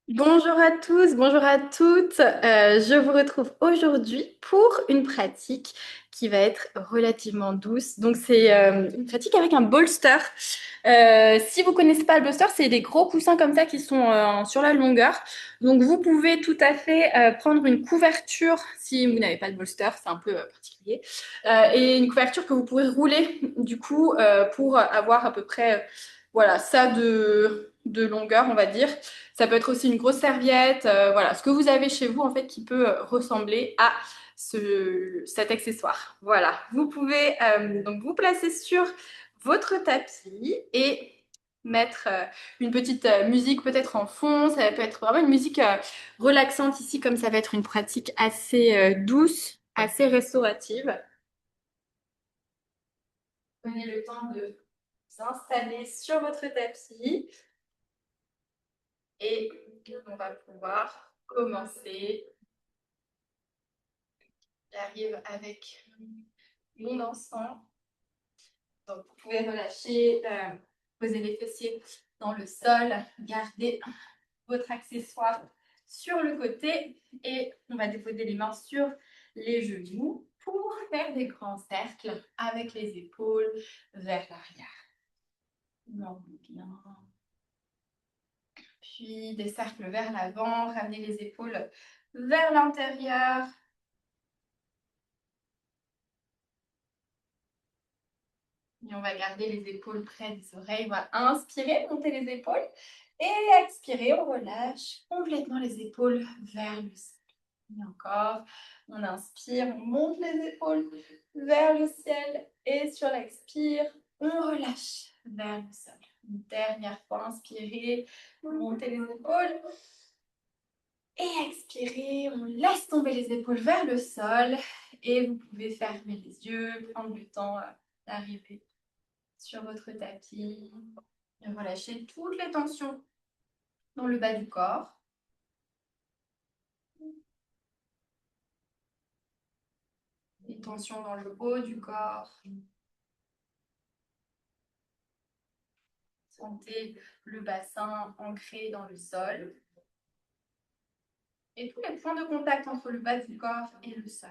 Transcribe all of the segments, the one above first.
Bonjour à tous, bonjour à toutes. Je vous retrouve aujourd'hui pour une pratique qui va être relativement douce. Donc c'est une pratique avec un bolster. Si vous connaissez pas le bolster, c'est des gros coussins comme ça qui sont sur la longueur. Donc vous pouvez tout à fait prendre une couverture si vous n'avez pas de bolster, c'est un peu particulier, et une couverture que vous pourrez rouler du coup pour avoir à peu près voilà ça de longueur, on va dire. Ça peut être aussi une grosse serviette, voilà, ce que vous avez chez vous en fait qui peut ressembler à cet accessoire. Voilà, vous pouvez donc vous placer sur votre tapis et mettre une petite musique peut-être en fond. Ça peut être vraiment une musique relaxante ici, comme ça va être une pratique assez douce, assez restaurative. Prenez le temps de vous installer sur votre tapis et on va pouvoir commencer. J'arrive avec mon encens. Donc, vous pouvez relâcher, poser les fessiers dans le sol, garder votre accessoire sur le côté et on va déposer les mains sur les genoux pour faire des grands cercles avec les épaules vers l'arrière. Non, bien. Puis des cercles vers l'avant, ramenez les épaules vers l'intérieur. Et on va garder les épaules près des oreilles. On va inspirer, monter les épaules. Et expirer, on relâche complètement les épaules vers le ciel. Et encore, on inspire, on monte les épaules vers le ciel. Et sur l'expire, on relâche vers le sol. Une dernière fois, inspirez, montez les épaules. Et expirez, on laisse tomber les épaules vers le sol. Et vous pouvez fermer les yeux, prendre le temps d'arriver sur votre tapis. Et relâchez toutes les tensions dans le bas du corps. Les tensions dans le haut du corps. Sentez le bassin ancré dans le sol. Et tous les points de contact entre le bas du corps et le sol.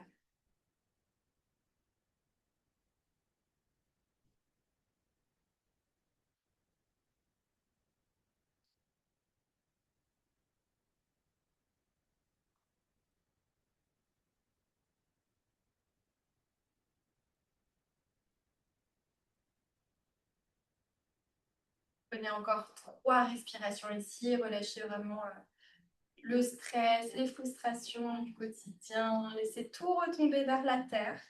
Prenez encore 3 respirations ici. Relâchez vraiment le stress, les frustrations du quotidien. Laissez tout retomber vers la terre.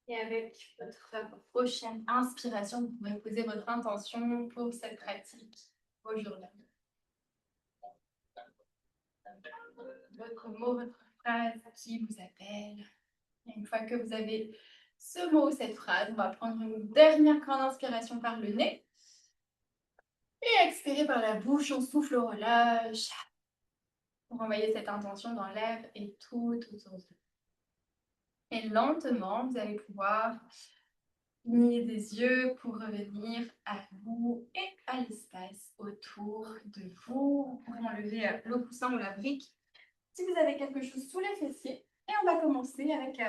Et avec votre prochaine inspiration, vous pouvez poser votre intention pour cette pratique aujourd'hui. Votre mot, votre phrase qui vous appelle. Et une fois que vous avez ce mot ou cette phrase, on va prendre une dernière grande inspiration par le nez. Et expirer par la bouche, on souffle au relâche. Pour envoyer cette intention dans l'air et tout autour de vous. Et lentement, vous allez pouvoir cligner des yeux pour revenir à vous et à l'espace autour de vous. Vous pourrez enlever le coussin ou la brique si vous avez quelque chose sous les fessiers. Et on va commencer avec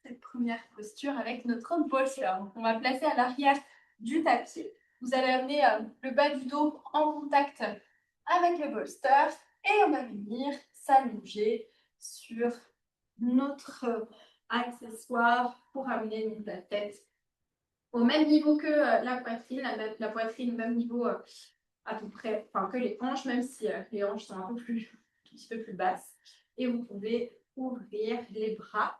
cette première posture avec notre bolster. On va placer à l'arrière du tapis. Vous allez amener le bas du dos en contact avec le bolster et on va venir s'allonger sur notre accessoire pour amener la tête au même niveau que la poitrine, la poitrine au même niveau à peu près, enfin que les hanches, même si les hanches sont un petit peu plus basses. Et vous pouvez ouvrir les bras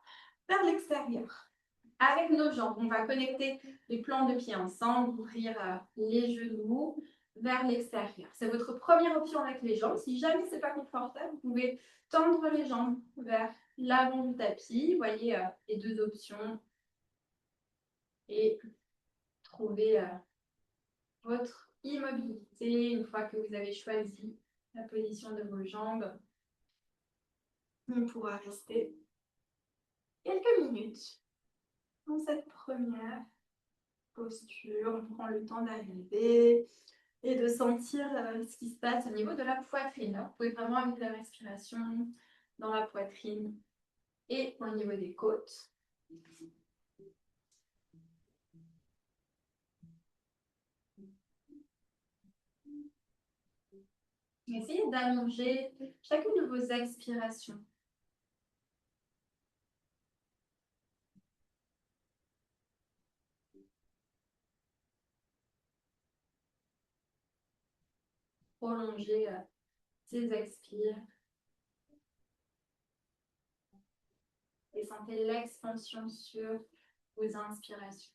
vers l'extérieur. Avec nos jambes, on va connecter les plans de pieds ensemble, ouvrir les genoux vers l'extérieur. C'est votre première option avec les jambes. Si jamais ce n'est pas confortable, vous pouvez tendre les jambes vers l'avant du tapis. Vous voyez les deux options et trouver votre immobilité une fois que vous avez choisi la position de vos jambes. On pourra rester quelques minutes dans cette première posture. On prend le temps d'arriver et de sentir ce qui se passe au niveau de la poitrine. Vous pouvez vraiment amener la respiration dans la poitrine et au niveau des côtes. Essayez d'allonger chacune de vos expirations. Prolonger ces expires. Et sentez l'expansion sur vos inspirations.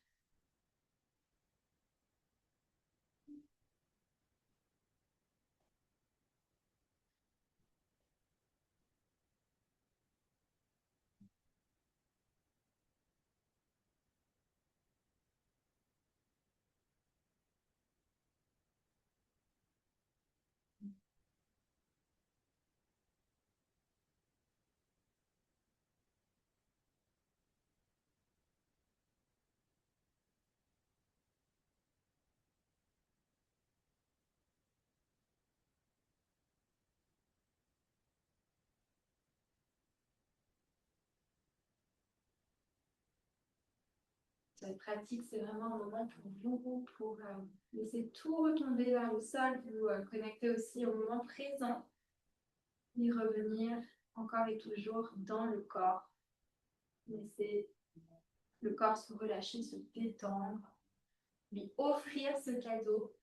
Cette pratique, c'est vraiment un moment pour vous, pour laisser tout retomber vers le sol, vous connecter aussi au moment présent et revenir encore et toujours dans le corps. Laissez le corps se relâcher, se détendre, lui offrir ce cadeau.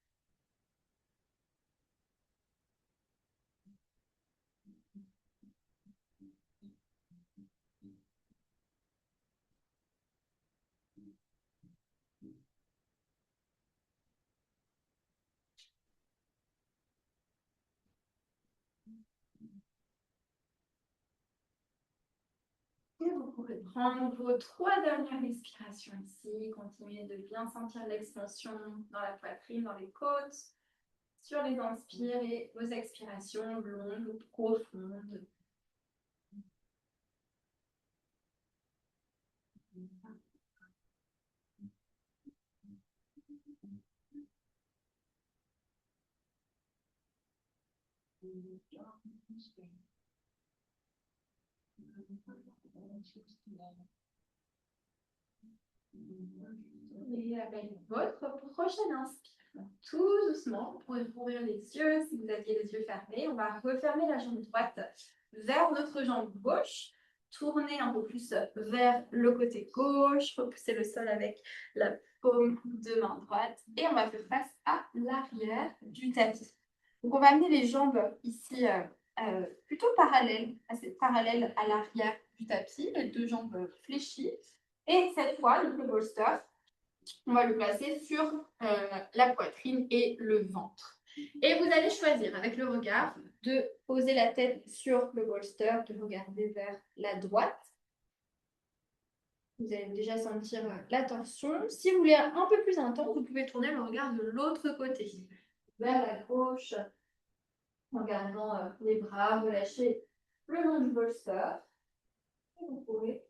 Et vous pouvez prendre vos 3 dernières respirations ici. Continuez de bien sentir l'expansion dans la poitrine, dans les côtes, sur les inspires et vos expirations longues ou profondes. Et avec votre prochaine inspire, tout doucement, vous pouvez ouvrir les yeux si vous aviez les yeux fermés. On va refermer la jambe droite vers notre jambe gauche. Tourner un peu plus vers le côté gauche, repousser le sol avec la paume de main droite. Et on va faire face à l'arrière du tapis. Donc on va amener les jambes ici plutôt parallèles à l'arrière du tapis, les 2 jambes fléchies. Et cette fois, le bolster, on va le placer sur la poitrine et le ventre. Et vous allez choisir avec le regard de poser la tête sur le bolster, de regarder vers la droite. Vous allez déjà sentir la tension. Si vous voulez un peu plus intense, vous pouvez tourner le regard de l'autre côté, vers la gauche, en gardant les bras relâchés le long du bolster. Et vous pouvez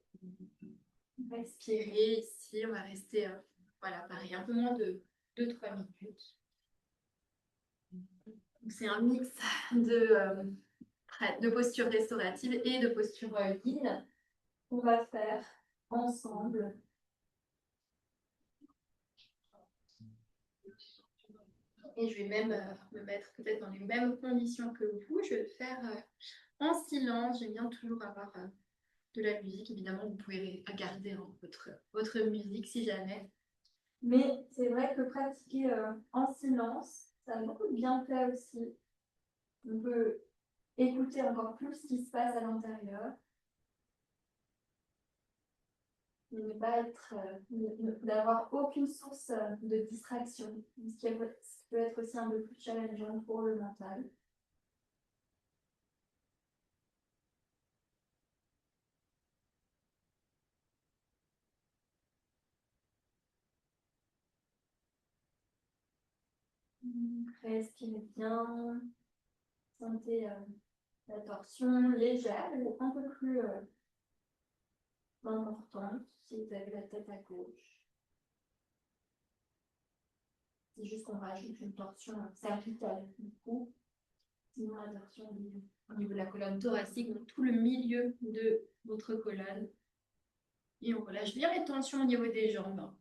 respirer ici. On va rester, voilà, pareil, un peu moins de 2-3 minutes. C'est un mix de posture restaurative et de posture yin qu'on va faire ensemble. Et je vais même me mettre peut-être dans les mêmes conditions que vous. Je vais le faire en silence. J'aime bien toujours avoir de la musique. Évidemment, vous pouvez garder votre musique si jamais. Mais c'est vrai que pratiquer en silence, ça a beaucoup de bienfaits aussi. On peut écouter encore plus ce qui se passe à l'intérieur. Ne pas être, d'avoir aucune source de distraction, ce qui peut être aussi un peu plus challengeant pour le mental. Respirez bien. Sentez la torsion légère ou un peu plus importante si vous avez la tête à gauche. C'est juste qu'on rajoute une torsion cervicale du cou. Sinon, la torsion au niveau de la colonne thoracique, donc tout le milieu de votre colonne. Et on relâche bien les tensions au niveau des jambes.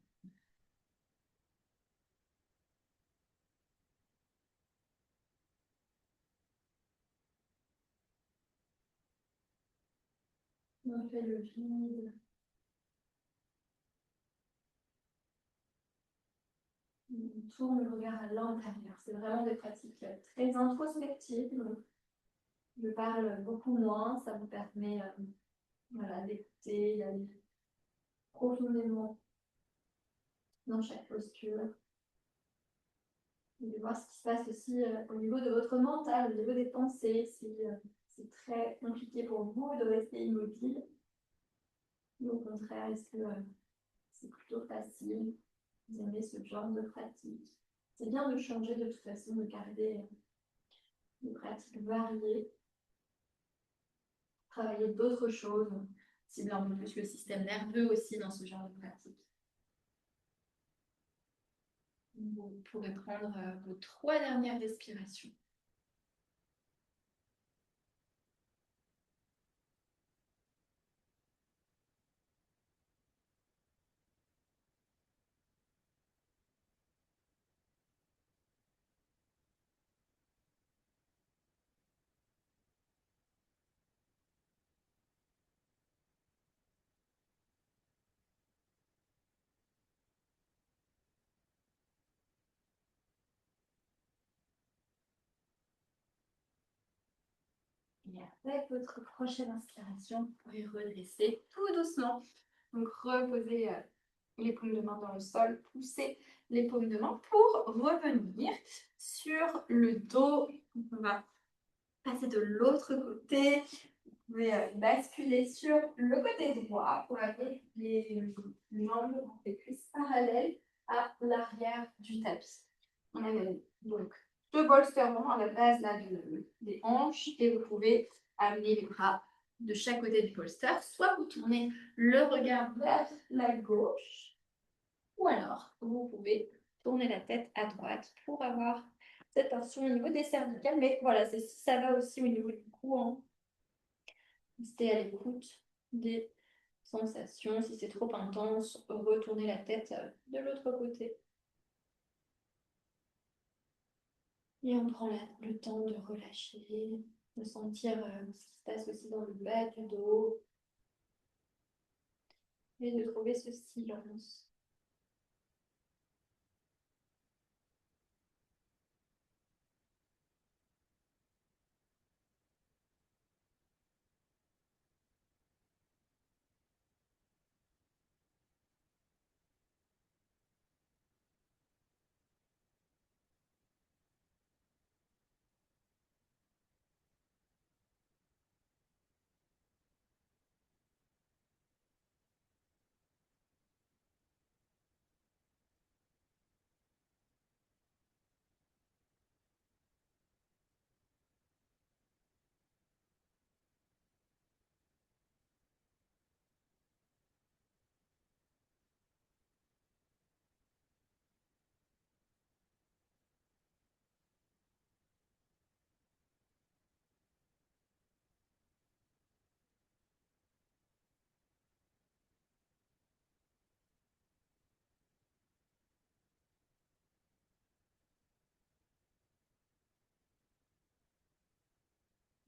On fait le vide. On tourne le regard à l'intérieur. C'est vraiment des pratiques très introspectives. Donc, je parle beaucoup moins. Ça vous permet voilà, d'écouter, d'aller profondément dans chaque posture. Et de voir ce qui se passe aussi au niveau de votre mental, au niveau des pensées. Si c'est très compliqué pour vous de rester immobile. Ou au contraire, est-ce que c'est plutôt facile? Vous aimez ce genre de pratique? C'est bien de changer de toute façon, de garder des pratiques variées, travailler d'autres choses, cibler un peu plus le système nerveux aussi dans ce genre de pratique. Vous pourrez prendre vos 3 dernières respirations. Et avec votre prochaine inspiration, vous pourrez redresser tout doucement. Donc, reposez les paumes de main dans le sol, poussez les paumes de main pour revenir sur le dos. On va passer de l'autre côté. Vous pouvez basculer sur le côté droit pour avoir les jambes, les cuisses parallèles à l'arrière du tapis. On a donc 2 bolsterements à la base là, des hanches et vous pouvez amener les bras de chaque côté du bolster. Soit vous tournez le regard vers la gauche ou alors vous pouvez tourner la tête à droite pour avoir cette tension au niveau des cervicales. Mais voilà, ça va aussi au niveau du cou. Hein. Restez à l'écoute des sensations. Si c'est trop intense, retournez la tête de l'autre côté. Et on prend le temps de relâcher, de sentir ce qui se passe aussi dans le bas du dos et de trouver ce silence.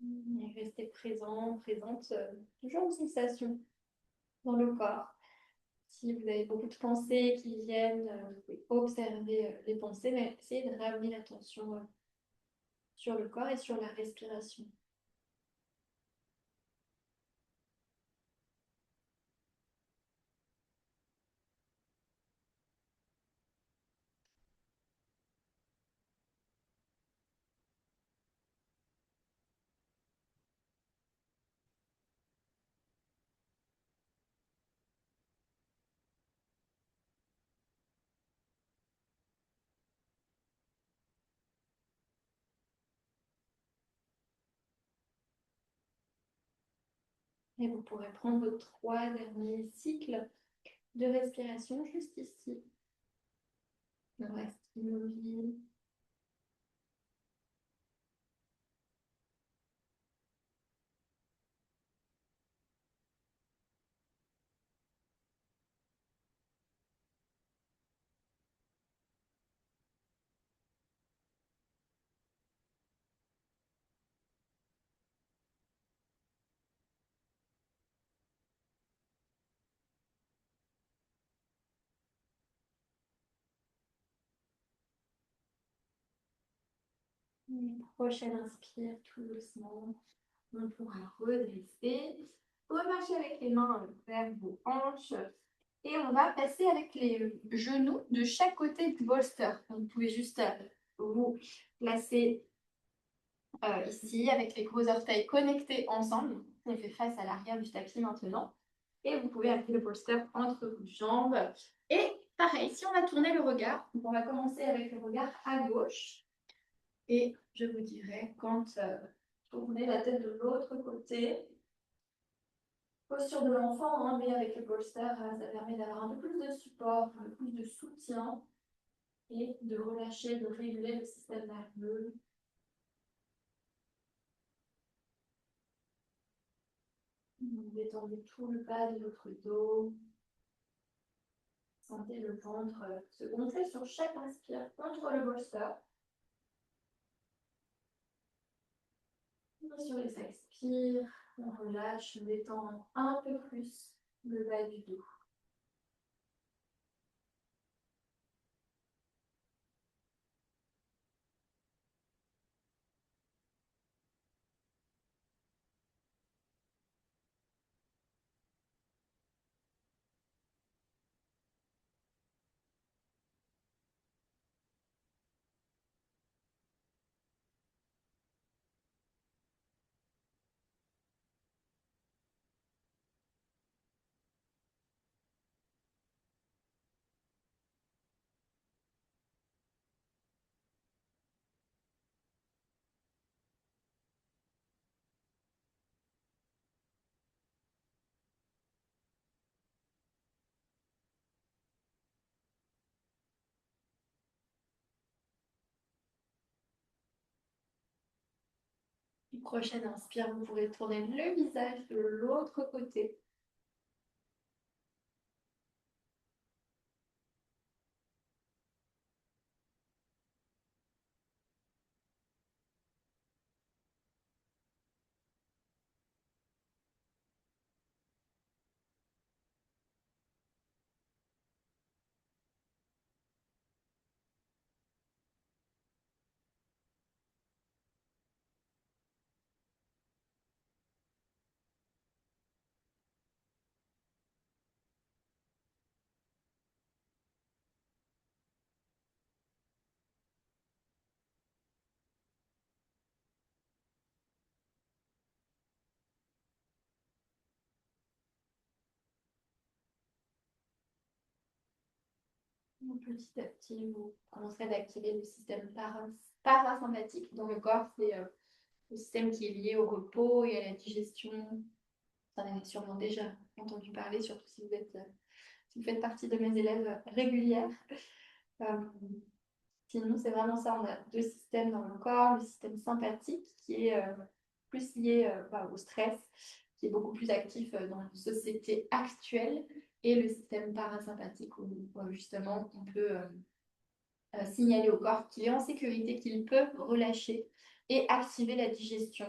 Et restez présent, présente, toujours une sensation dans le corps. Si vous avez beaucoup de pensées qui viennent, vous pouvez observer les pensées, mais essayez de ramener l'attention sur le corps et sur la respiration. Et vous pourrez prendre vos 3 derniers cycles de respiration juste ici. On reste immobile. Prochaine inspire, tout doucement. On pourra redresser. Remarcher avec les mains vers vos hanches. Et on va passer avec les genoux de chaque côté du bolster. Donc, vous pouvez juste vous placer ici avec les gros orteils connectés ensemble. On fait face à l'arrière du tapis maintenant. Et vous pouvez appuyer le bolster entre vos jambes. Et pareil, si on va tourner le regard, on va commencer avec le regard à gauche. Et je vous dirai quand tourner la tête de l'autre côté. Posture de l'enfant, hein, mais avec le bolster, ça permet d'avoir un peu plus de support, un peu plus de soutien et de relâcher, de réguler le système nerveux. Vous détendez tout le bas de votre dos. Sentez le ventre se gonfler sur chaque inspire contre le bolster. Et sur les expires, on relâche, on détend un peu plus le bas du dos. Prochaine inspire, vous pourrez tourner le visage de l'autre côté. Petit à petit, vous commencerez d'activer le système parasympathique dans le corps. C'est le système qui est lié au repos et à la digestion. Vous en avez sûrement déjà entendu parler, surtout si vous faites partie de mes élèves régulières. Sinon, c'est vraiment ça. On a 2 systèmes dans le corps. Le système sympathique qui est plus lié au stress, qui est beaucoup plus actif dans la société actuelle, et le système parasympathique où justement on peut signaler au corps qu'il est en sécurité, qu'il peut relâcher et activer la digestion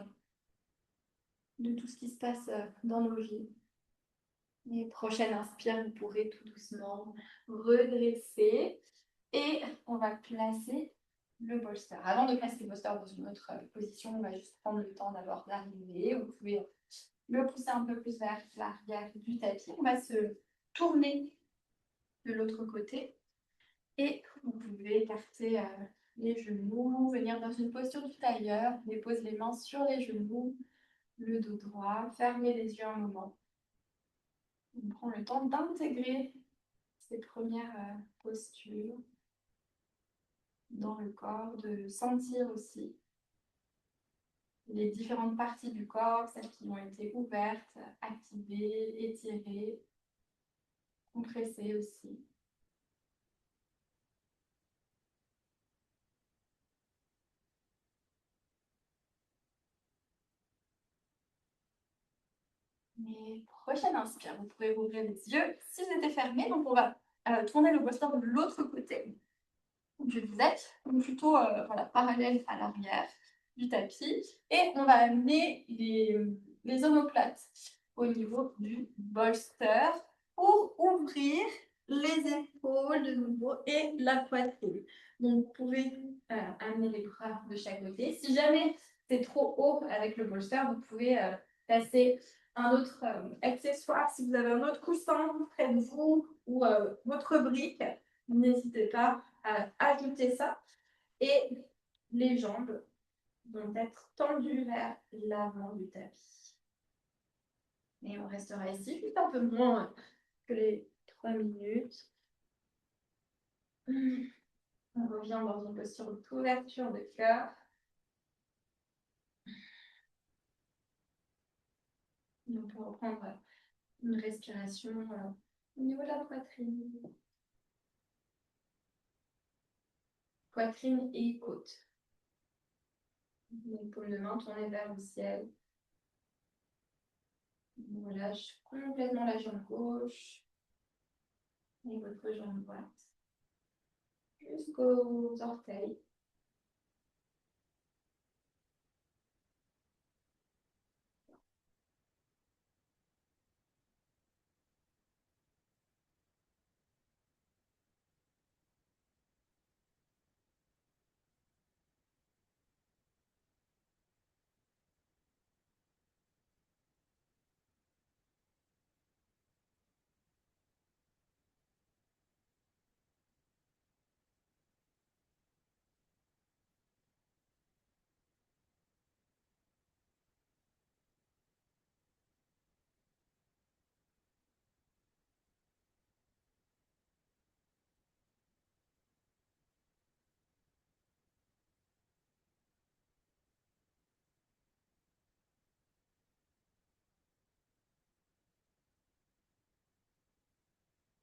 de tout ce qui se passe dans nos vies. Et prochaine inspire, vous pourrez tout doucement redresser et on va placer le bolster. Avant de placer le bolster dans une autre position, on va juste prendre le temps d'abord d'arriver. Vous pouvez le pousser un peu plus vers l'arrière du tapis. On va se tourner de l'autre côté et vous pouvez écarter les genoux, venir dans une posture du tailleur, déposer les mains sur les genoux, le dos droit, fermez les yeux un moment. On prend le temps d'intégrer ces premières postures dans le corps, de sentir aussi les différentes parties du corps, celles qui ont été ouvertes, activées, étirées, compressées aussi. Mais prochaine inspire, vous pouvez ouvrir les yeux s'ils étaient fermés. Donc, on va tourner le bolster de l'autre côté du disais, donc plutôt voilà, parallèle à l'arrière du tapis. Et on va amener les omoplates au niveau du bolster pour ouvrir les épaules de nouveau et la poitrine. Donc, vous pouvez amener les bras de chaque côté. Si jamais c'est trop haut avec le bolster, vous pouvez passer un autre accessoire. Si vous avez un autre coussin près de vous ou votre brique, n'hésitez pas à ajouter ça. Et les jambes vont être tendues vers l'avant du tapis. Et on restera ici juste un peu moins que les 3 minutes. On revient dans une posture d'ouverture de cœur. Et on peut reprendre une respiration au niveau de la poitrine. Poitrine et côte. Les paumes de main tournées vers le ciel. On relâche complètement la jambe gauche et votre jambe droite jusqu'aux orteils.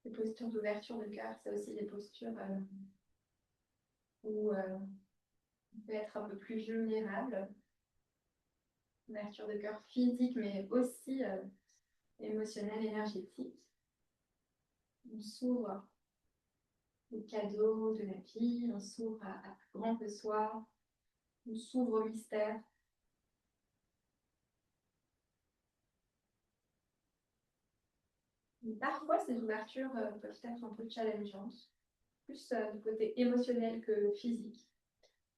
Les postures d'ouverture de cœur, c'est aussi des postures où on peut être un peu plus vulnérable. Ouverture de cœur physique, mais aussi émotionnelle, énergétique. On s'ouvre au cadeau de la vie, on s'ouvre à plus grand que soi, on s'ouvre au mystère. Et parfois, ces ouvertures peuvent être un peu challengeantes, plus du côté émotionnel que physique.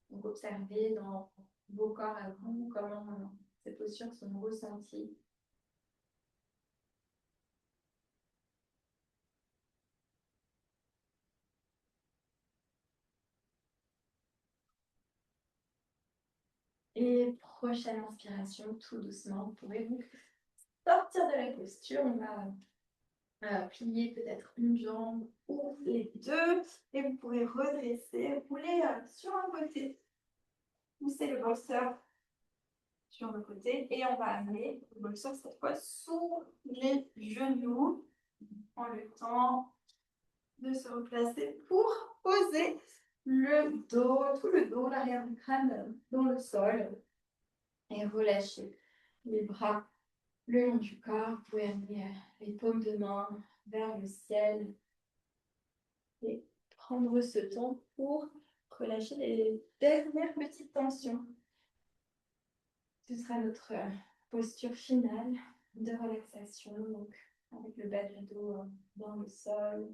Donc, observez dans vos corps à vous comment ces postures sont ressenties. Et prochaine inspiration, tout doucement, vous pouvez vous sortir de la posture. On va plier peut-être une jambe ou les deux. Et vous pourrez redresser, rouler sur un côté. Pousser le bolster sur le côté. Et on va amener le bolster cette fois sous les genoux en le temps de se replacer pour poser le dos, tout le dos, l'arrière du crâne dans le sol. Et relâcher les bras le long du corps. Vous pouvez amener les paumes de main vers le ciel et prendre ce temps pour relâcher les dernières petites tensions. Ce sera notre posture finale de relaxation, donc avec le bas du dos dans le sol.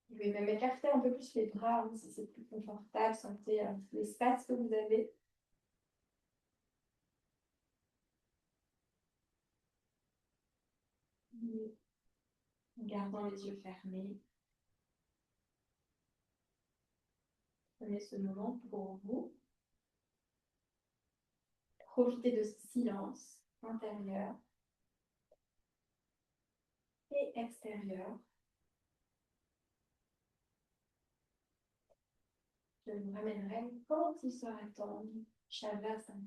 Vous pouvez même écarter un peu plus les bras si c'est plus confortable. Sentez l'espace que vous avez. En gardant les yeux fermés. Prenez ce moment pour vous. Profitez de ce silence intérieur et extérieur. Je vous ramènerai quand il sera temps. Shavasana.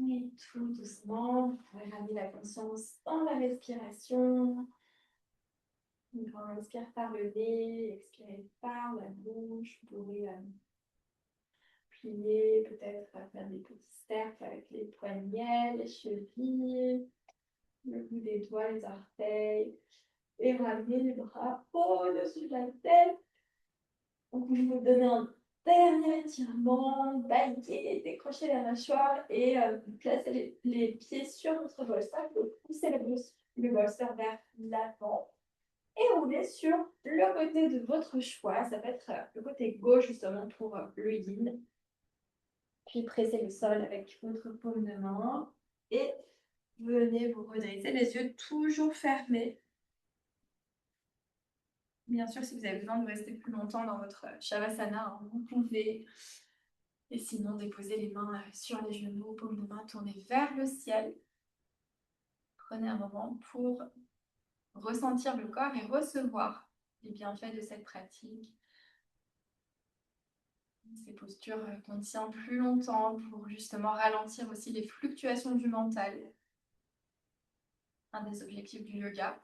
Et tout doucement, vous pouvez ramener la conscience dans la respiration. On inspire par le nez, expirez par la bouche. Vous pouvez plier, peut-être faire des petits steps avec les poignets, les chevilles, le bout des doigts, les orteils. Et ramener les bras au-dessus de la tête. Donc, je vais vous donner un dernier étirement, bailler, décrocher la mâchoire et placer les pieds sur votre bolster. Vous poussez le bolster vers l'avant et roulez sur le côté de votre choix. Ça peut être le côté gauche justement pour le yin. Puis pressez le sol avec votre paume de main et venez vous redresser, les yeux toujours fermés. Bien sûr, si vous avez besoin de rester plus longtemps dans votre Shavasana, hein, vous pouvez. Et sinon, déposez les mains sur les genoux, paume de main tournée vers le ciel. Prenez un moment pour ressentir le corps et recevoir les bienfaits de cette pratique. Ces postures qu'on tient plus longtemps pour justement ralentir aussi les fluctuations du mental. Un des objectifs du yoga.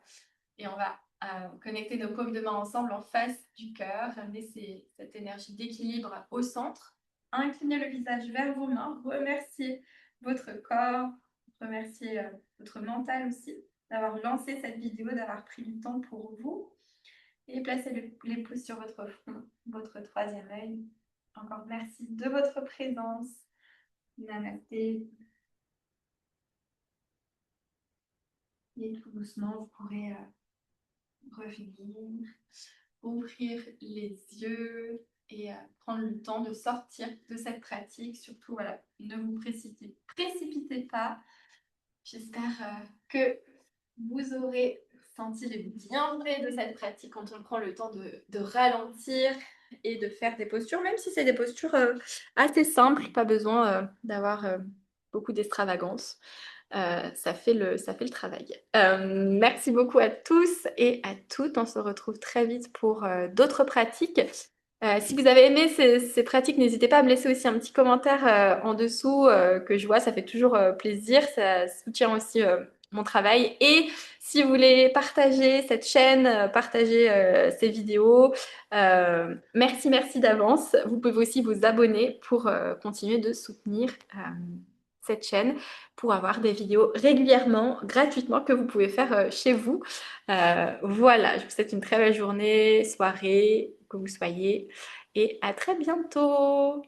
Et on va connecter nos paumes de main ensemble en face du cœur, ramener cette énergie d'équilibre au centre. Inclinez le visage vers vos mains, remerciez votre corps, remerciez votre mental aussi d'avoir lancé cette vidéo, d'avoir pris du temps pour vous. Et placez les pouces sur votre front, votre troisième œil. Encore merci de votre présence. Namasté. Et tout doucement, vous pourrez revenir, ouvrir les yeux et prendre le temps de sortir de cette pratique. Surtout, voilà, ne vous précipitez pas. J'espère que vous aurez senti les bienfaits de cette pratique quand on prend le temps de ralentir et de faire des postures, même si c'est des postures assez simples, pas besoin d'avoir beaucoup d'extravagance. Ça fait le travail. Merci beaucoup à tous et à toutes. On se retrouve très vite pour d'autres pratiques. Si vous avez aimé ces pratiques, n'hésitez pas à me laisser aussi un petit commentaire en dessous que je vois, ça fait toujours plaisir, ça soutient aussi mon travail. Et si vous voulez partager cette chaîne, partager ces vidéos, merci d'avance. Vous pouvez aussi vous abonner pour continuer de soutenir cette chaîne pour avoir des vidéos régulièrement, gratuitement, que vous pouvez faire chez vous. Voilà, je vous souhaite une très belle journée, soirée, que vous soyez, et à très bientôt!